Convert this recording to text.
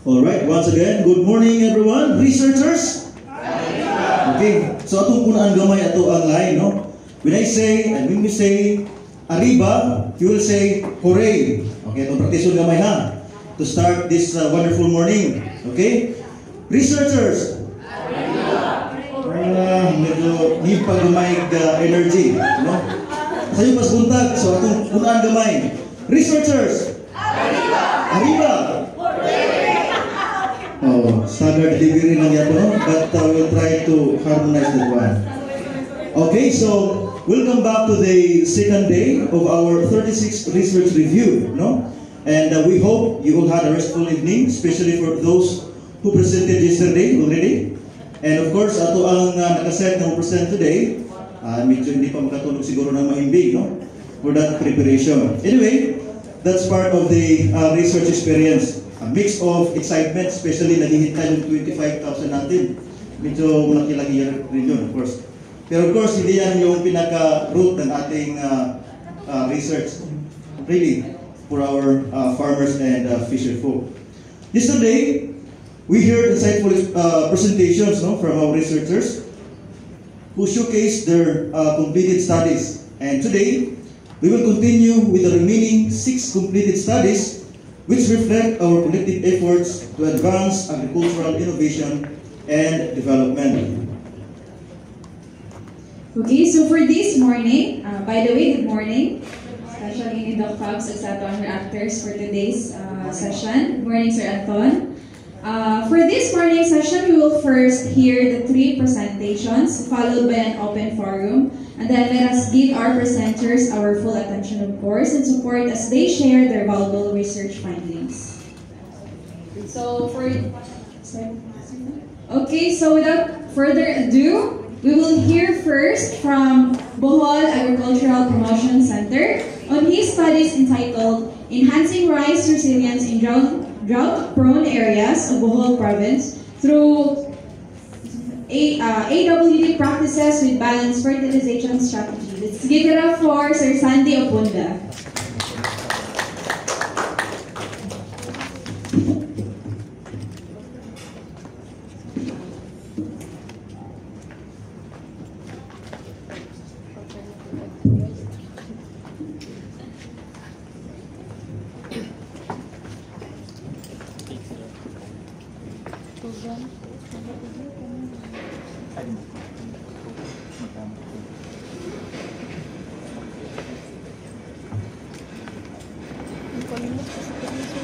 Alright, once again, good morning everyone, researchers. Okay, so atong kunaan gamay ato ang line, no? When we say arriba, you will say hooray. Okay, itong praktison gamay ha. To start this wonderful morning. Okay? Researchers. Medyo need pa gamay energy, no? Sayo mas buntag, so atong kunaan gamay. Researchers. Arriba. Oh, standard delivery lang yato, no? But we'll try to harmonize that one. Okay, so welcome back to the second day of our 36th research review, no? And we hope you all had a restful evening, especially for those who presented yesterday already. And of course, ato ang nakaset na present today, medyo hindi pa makatulog siguro ng mahimbing, no? For that preparation. Anyway, that's part of the research experience. A mix of excitement, especially naghihintay yung 25,000 natin. Medyo malaki-laki rin yun, of course. Pero of course, hindi yan yung pinaka-root ng ating research. Really, for our farmers and fisher folk. Yesterday, we heard insightful presentations, no, from our researchers who showcased their completed studies. And today, we will continue with the remaining 6 completed studies which reflect our collective efforts to advance agricultural innovation and development. Okay, so for this morning, by the way, good morning. Especially in Doc Fabs as ato reactors for today's session. Good morning, Sir Anton. For this morning session, we will first hear the 3 presentations, followed by an open forum. And then let us give our presenters our full attention, of course, and support as they share their valuable research findings. So without further ado, we will hear first from Bohol Agricultural Promotion Center on his studies entitled Enhancing Rice Resilience in Drought-Prone Areas of Bohol Province through AWD practices with balanced fertilization strategy. Let's give it up for Sir Sandy Opunda.